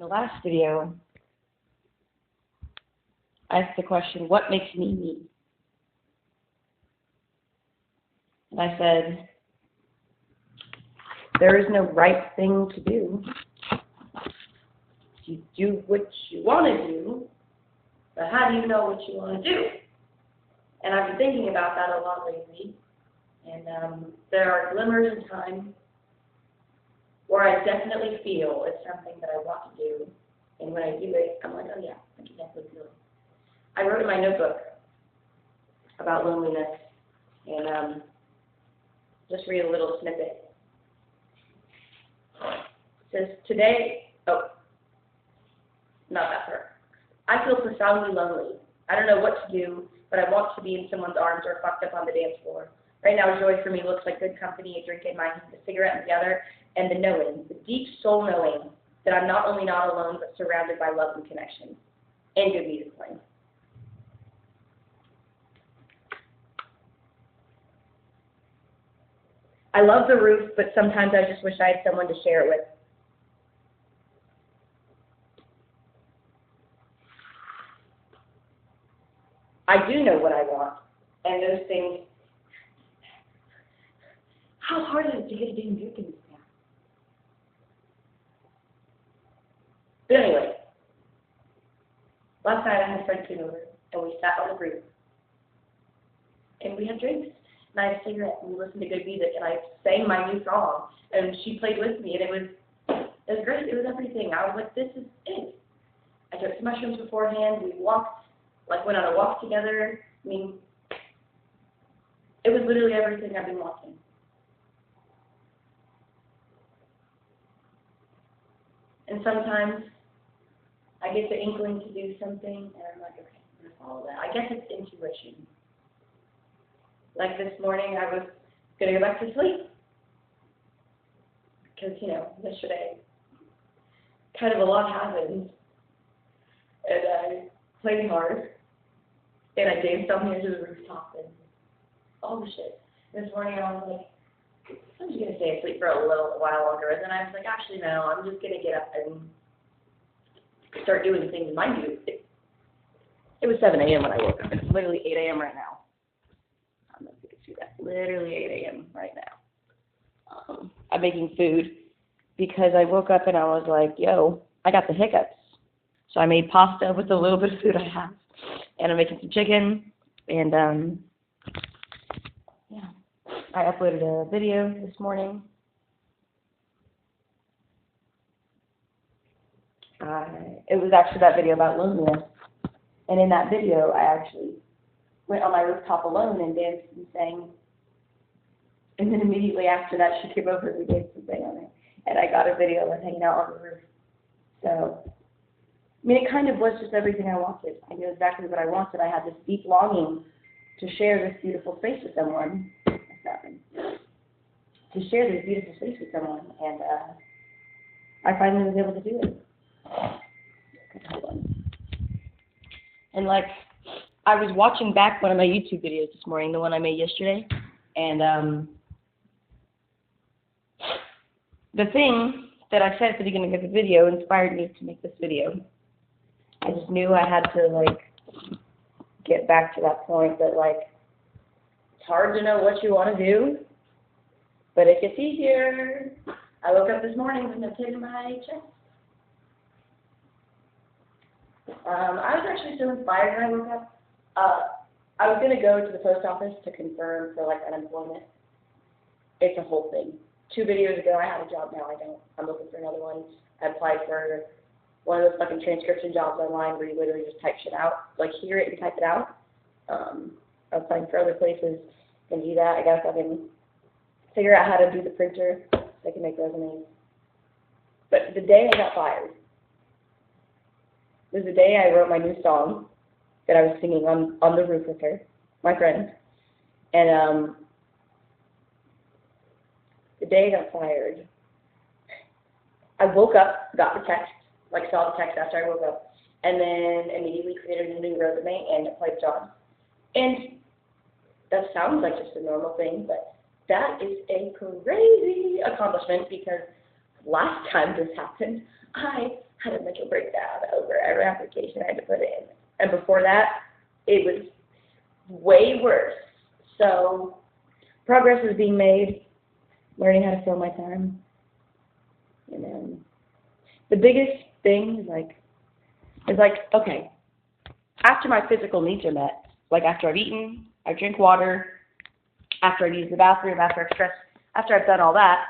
the last video, I asked the question, what makes me me? And I said, there is no right thing to do. You do what you want to do, but how do you know what you want to do? And I've been thinking about that a lot lately, and there are glimmers in time where I definitely feel it's something that I want to do, and when I do it, I'm like, oh yeah, I can definitely feel it. I wrote in my notebook about loneliness, and just read a little snippet. It says, today, not that part. I feel profoundly lonely. I don't know what to do, but I want to be in someone's arms or fucked up on the dance floor. Right now, joy for me looks like good company, a drink in my hand, a cigarette in the other, and the knowing, the deep soul knowing that I'm not only not alone, but surrounded by love and connection, and good music playing. I love the roof, but sometimes I just wish I had someone to share it with. I do know what I want, and those things, how hard is it to get a damn drink in this town? But anyway, last night I had a friend came over, and we sat on the roof, and we had drinks, and I had a cigarette, and we listened to good music, and I sang my new song, and she played with me, and it was great. It was everything. I was like, this is it. I took some mushrooms beforehand. We walked. Went on a walk together. I mean, it was literally everything I've been wanting. And sometimes I get the inkling to do something, and I'm like, okay, I'm going to follow that. I guess it's intuition. Like this morning, I was going to go back to sleep. Because, yesterday, kind of a lot happened. And I played hard. And I danced down here to the rooftop and all the shit. This morning I was like, I'm just going to stay asleep for a little while longer. And then I was like, actually, no, I'm just going to get up and start doing things. Mind you, it was 7 a.m. when I woke up. It's literally 8 a.m. right now. I don't know if you can see that. Literally 8 a.m. right now. I'm making food because I woke up and I was like, yo, I got the hiccups. So I made pasta with the little bit of food I have. And I'm making some chicken, and yeah, I uploaded a video this morning. It was actually that video about loneliness, and in that video, I actually went on my rooftop alone and danced and sang, and then immediately after that, she came over and we danced and sang on it, and I got a video of us hanging out on the roof. So I mean, it kind of was just everything I wanted. I knew exactly what I wanted. I had this deep longing to share this beautiful space with someone. To share this beautiful space with someone, and I finally was able to do it. Okay, hold on. And I was watching back one of my YouTube videos this morning, the one I made yesterday, and the thing that I said at the beginning of the video inspired me to make this video. I just knew I had to, get back to that point that, it's hard to know what you want to do, but it gets easier. I woke up this morning with no pain in my chest. I was actually so inspired when I woke up. I was going to go to the post office to confirm for, unemployment. It's a whole thing. 2 videos ago, I have a job. Now I don't. I'm looking for another one. I applied for one of those fucking transcription jobs online where you literally just type shit out. Hear it and type it out. I'm applying for other places and do that. I gotta fucking figure out how to do the printer so I can make resumes. But the day I got fired was the day I wrote my new song that I was singing on the roof with her, my friend. And the day I got fired, I woke up, got the text, saw the text after I woke up, and then immediately created a new resume and applied jobs. And that sounds like just a normal thing, but that is a crazy accomplishment because last time this happened, I had a mental breakdown over every application I had to put in. And before that, it was way worse. So progress is being made, learning how to fill my time. And then the biggest thing is like, okay, after my physical needs are met, like after I've eaten, I drink water, after I've used the bathroom, after I've done all that,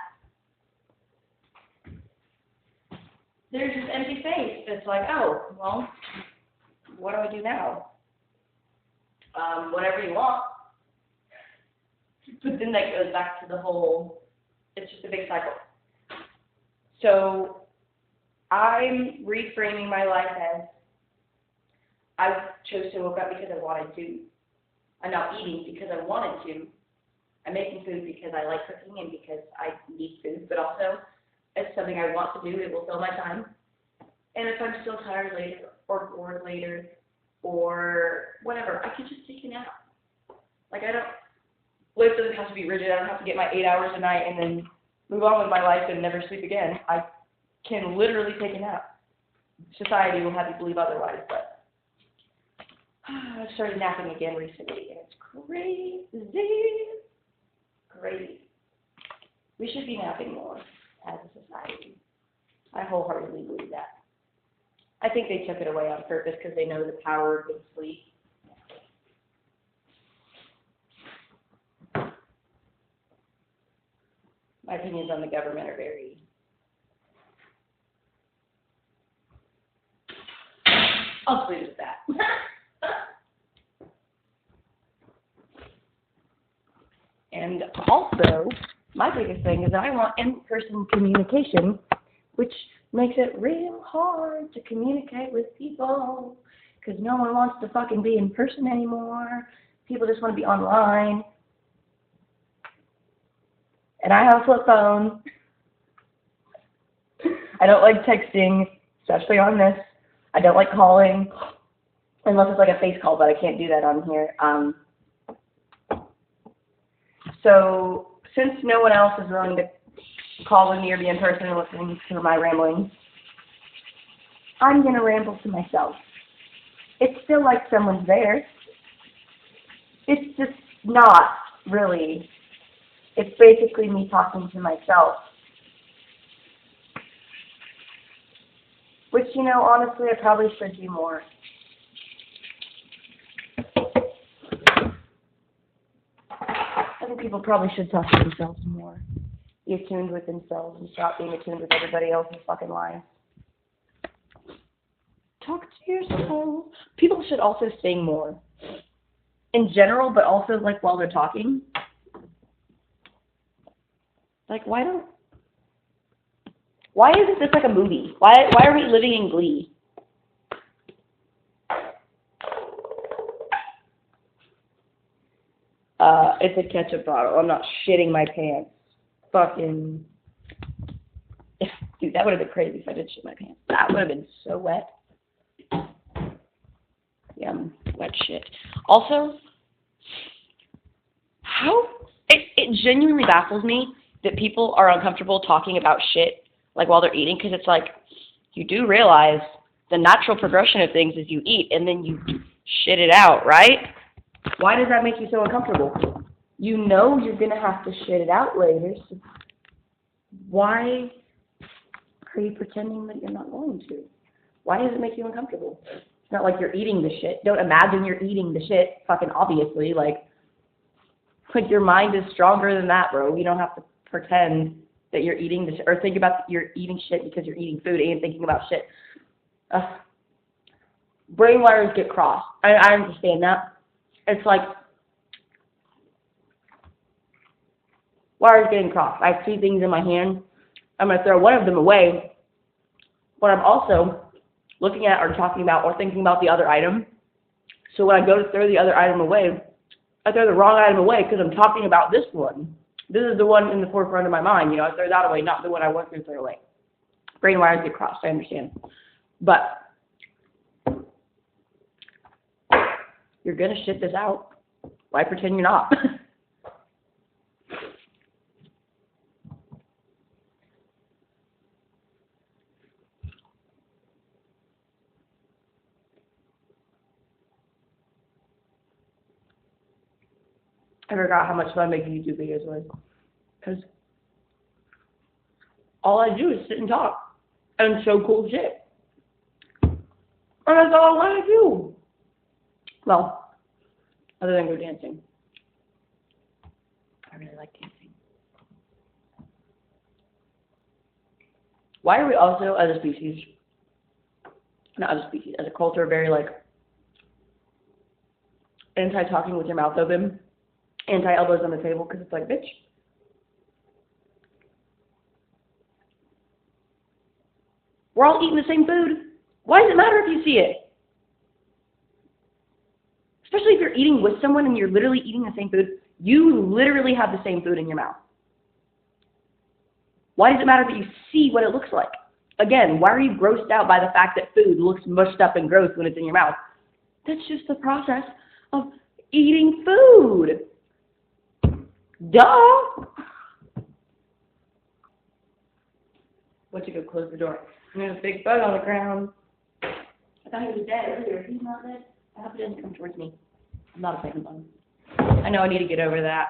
there's this empty space that's like, oh, well, what do I do now? Whatever you want. But then that goes back to the whole, it's just a big cycle. So I'm reframing my life as I chose to wake up because I wanted to. I'm not eating because I wanted to. I'm making food because I like cooking and because I need food, but also it's something I want to do. It will fill my time. And if I'm still tired later or bored later or whatever, I could just take a nap. Like life doesn't have to be rigid. I don't have to get my 8 hours a night and then move on with my life and never sleep again. I can literally take a nap. Society will have you believe otherwise, but I've started napping again recently, and it's crazy. Crazy. We should be napping more as a society. I wholeheartedly believe that. I think they took it away on purpose because they know the power of good sleep. My opinions on the government are very... I'll just leave it at that. And also, my biggest thing is that I want in-person communication, which makes it real hard to communicate with people because no one wants to fucking be in person anymore. People just want to be online. And I have a flip phone. I don't like texting, especially on this. I don't like calling, unless it's like a face call, but I can't do that on here. So since no one else is willing to call with me or be in person and listening to my ramblings, I'm going to ramble to myself. It's still like someone's there. It's just not really. It's basically me talking to myself. Which, you know, honestly, I probably should do more. I think people probably should talk to themselves more. Be attuned with themselves and stop being attuned with everybody else's fucking lives. Talk to yourself. People should also sing more. In general, but also, like, while they're talking. Like, why isn't this like a movie? Why are we living in Glee? It's a ketchup bottle. I'm not shitting my pants. Fucking... Dude, that would have been crazy if I did shit my pants. That would have been so wet. Yeah, wet shit. Also, it genuinely baffles me that people are uncomfortable talking about shit like while they're eating, because it's like, you do realize the natural progression of things is you eat and then you shit it out, right? Why does that make you so uncomfortable? You know you're going to have to shit it out later, so why are you pretending that you're not going to? Why does it make you uncomfortable? It's not like you're eating the shit. Don't imagine you're eating the shit, fucking obviously. Like your mind is stronger than that, bro. You don't have to pretend that you're eating the shit, or think about you're eating shit because you're eating food and thinking about shit. Brain wires get crossed. I understand that. It's like wires getting crossed. I see things in my hand. I'm going to throw one of them away, but I'm also looking at or talking about or thinking about the other item. So when I go to throw the other item away, I throw the wrong item away because I'm talking about this one. This is the one in the forefront of my mind. You know, I throw that away, not the one I want to throw away. Brain wires get crossed, I understand. But you're going to shit this out. Why pretend you're not? I forgot how much fun making YouTube videos was. Because all I do is sit and talk and show cool shit. And that's all I want to do. Well, other than go dancing. I really like dancing. Why are we also, as a species, not as a species, as a culture, very like anti-talking with your mouth open, anti-elbows on the table? Because it's like, bitch, we're all eating the same food. Why does it matter if you see it? Especially if you're eating with someone and you're literally eating the same food. You literally have the same food in your mouth. Why does it matter that you see what it looks like? Again, why are you grossed out by the fact that food looks mushed up and gross when it's in your mouth? That's just the process of eating food. Duh! Went to go close the door. And there's a big bug on the ground. I thought he was dead earlier. He's not dead. I hope he doesn't come towards me. I'm not a fan of bugs. I know I need to get over that.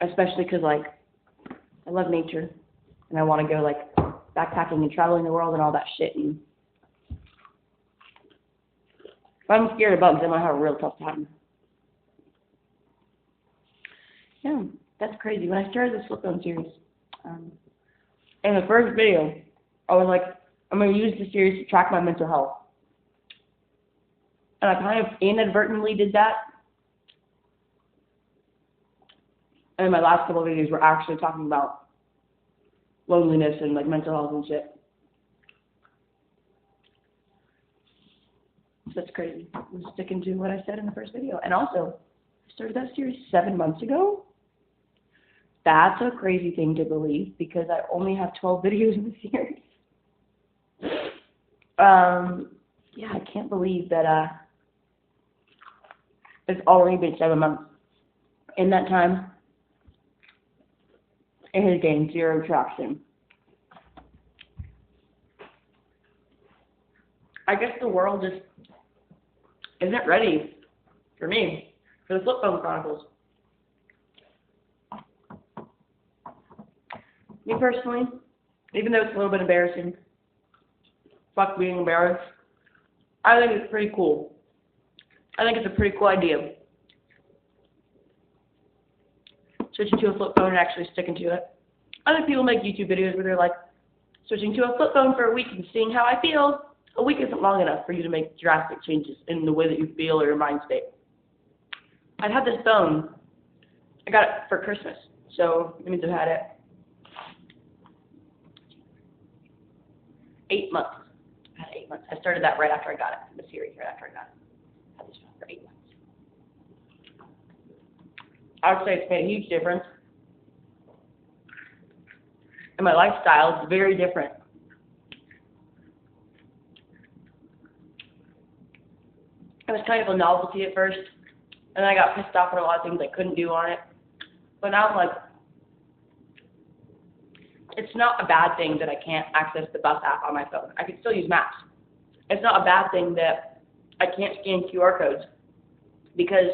Especially because, like, I love nature. And I want to go, like, backpacking and traveling the world and all that shit. And if I'm scared of bugs, I'm going to have a real tough time. Yeah, that's crazy. When I started this flip phone series, in the first video, I was like, I'm going to use the series to track my mental health. And I kind of inadvertently did that. And my last couple of videos were actually talking about loneliness and like mental health and shit. So that's crazy. I'm sticking to what I said in the first video. And also, I started that series 7 months ago. That's a crazy thing to believe because I only have 12 videos in the series. Yeah, I can't believe that it's already been 7 months. In that time, it has gained 0 traction. I guess the world just isn't ready for me, for the Flip Phone Chronicles. Me personally, even though it's a little bit embarrassing, fuck being embarrassed, I think it's pretty cool. I think it's a pretty cool idea. Switching to a flip phone and actually sticking to it. Other people make YouTube videos where they're like, switching to a flip phone for a week and seeing how I feel. A week isn't long enough for you to make drastic changes in the way that you feel or your mind state. I've had this phone. I got it for Christmas, so it means I've had it 8 months. I had it 8 months. I started that right after I got it, the series right after I got it. I had this phone for 8 months. I would say it's made a huge difference. And my lifestyle is very different. It was kind of a novelty at first, and then I got pissed off at a lot of things I couldn't do on it. But now I'm like, it's not a bad thing that I can't access the bus app on my phone. I can still use maps. It's not a bad thing that I can't scan QR codes, because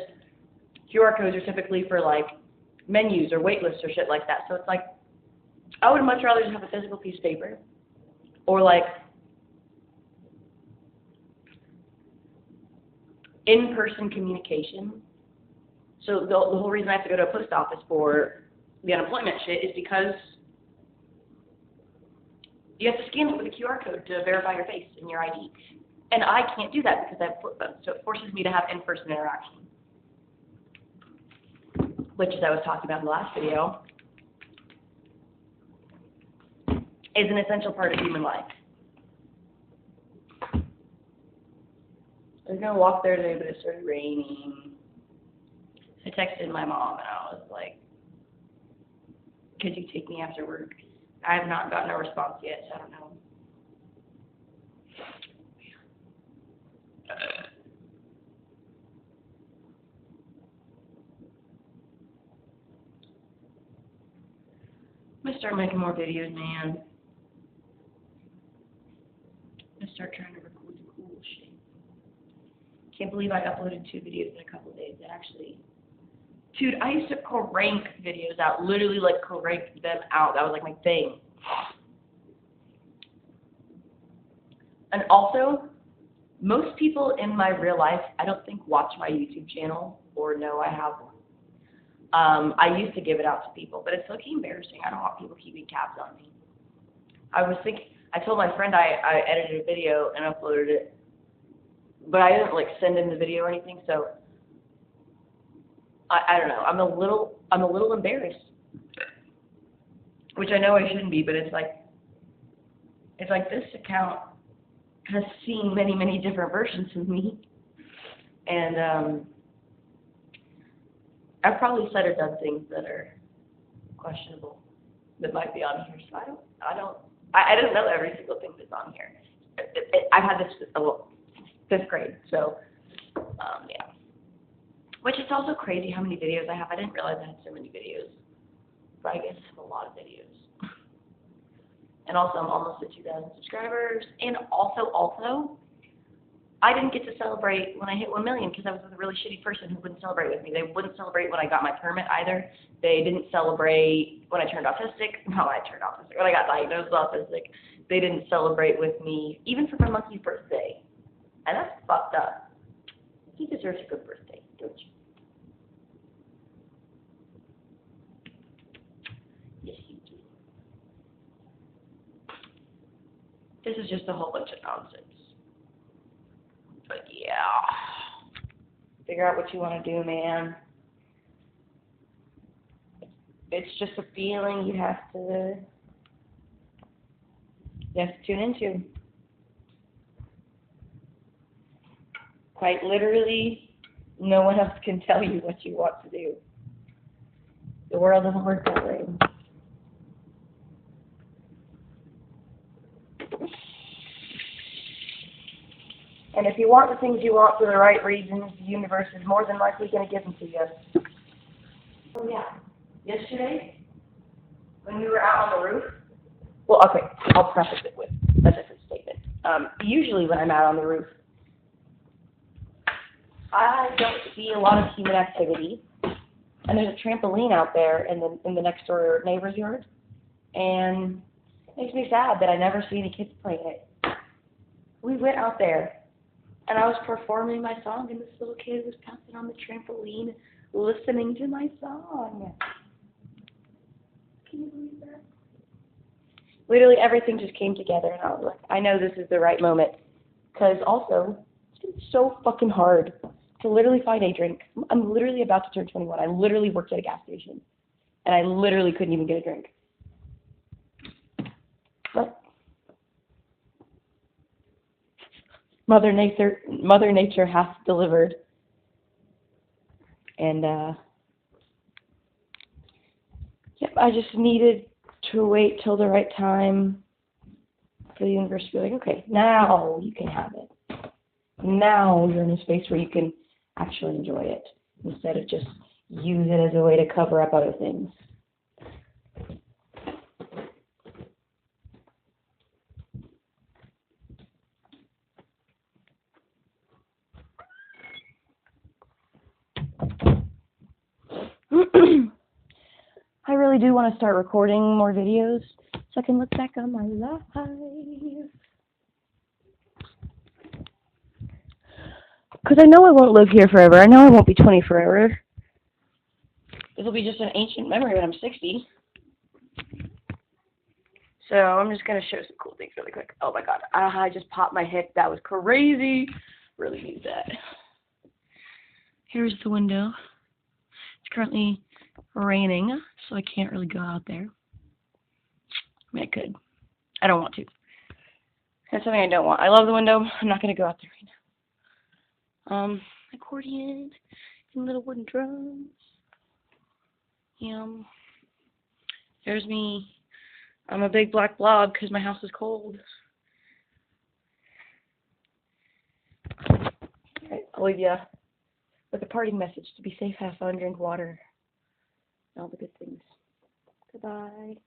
QR codes are typically for like menus or wait lists or shit like that. So it's like, I would much rather just have a physical piece of paper, or like in-person communication. So the whole reason I have to go to a post office for the unemployment shit is because you have to scan it with a QR code to verify your face and your ID. And I can't do that because I have flip phones, so it forces me to have in-person interaction. Which, as I was talking about in the last video, is an essential part of human life. I was going to walk there today, but it started raining. I texted my mom, and I was like, could you take me after work? I have not gotten a response yet, so I don't know. I'm going to start making more videos, man. I'm going to start trying to record the cool shit. Can't believe I uploaded 2 videos in a couple of days. That actually Dude, I used to crank videos out, literally like crank them out. That was like my thing. And also, most people in my real life, I don't think watch my YouTube channel or know I have one. I used to give it out to people, but it's looking embarrassing. I don't want people keeping tabs on me. I told my friend I edited a video and uploaded it, but I didn't like send in the video or anything, so I don't know. I'm a little embarrassed, which I know I shouldn't be, but it's like this account has seen many, many different versions of me, and I've probably said or done things that are questionable that might be on here. So I don't know every single thing that's on here. I've had this fifth grade, so yeah. Which is also crazy how many videos I have. I didn't realize I had so many videos, but I guess I have a lot of videos. And also, I'm almost at 2,000 subscribers. And also, I didn't get to celebrate when I hit 1 million because I was with a really shitty person who wouldn't celebrate with me. They wouldn't celebrate when I got my permit either. They didn't celebrate when I turned autistic. Not when I turned autistic, when I got diagnosed with autistic. They didn't celebrate with me, even for my monkey's birthday. And that's fucked up. He deserves a good birthday, don't you? Yes, you do. This is just a whole bunch of nonsense. But yeah, figure out what you want to do, man. It's just a feeling you have to tune into. Quite literally, no one else can tell you what you want to do. The world doesn't work that way. And if you want the things you want for the right reasons, the universe is more than likely going to give them to you. Oh yeah, yesterday, when we were out on the roof, well, okay, I'll preface it with a different statement. Usually when I'm out on the roof, I don't see a lot of human activity, and there's a trampoline out there in the next door neighbor's yard, and it makes me sad that I never see any kids playing it. We went out there, and I was performing my song, and this little kid was bouncing on the trampoline, listening to my song. Can you believe that? Literally everything just came together, and I was like, I know this is the right moment, because also, it's so fucking hard to literally find a drink. I'm literally about to turn 21. I literally worked at a gas station, and I literally couldn't even get a drink. But Mother Nature has delivered, and I just needed to wait till the right time for the universe to be like, okay, now you can have it. Now you're in a space where you can actually enjoy it instead of just use it as a way to cover up other things. I really do want to start recording more videos so I can look back on my life. Because I know I won't live here forever. I know I won't be 20 forever. This will be just an ancient memory when I'm 60. So I'm just going to show some cool things really quick. Oh my god, I just popped my hip. That was crazy. Really need that. Here's the window. It's currently raining, so I can't really go out there. I mean, I could. I don't want to. That's something I don't want. I love the window. I'm not going to go out there right now. Accordion and little wooden drums. There's me. I'm a big black blob because my house is cold. Alright, I'll leave you with a parting message. To be safe, have fun, drink water, and all the good things. Goodbye.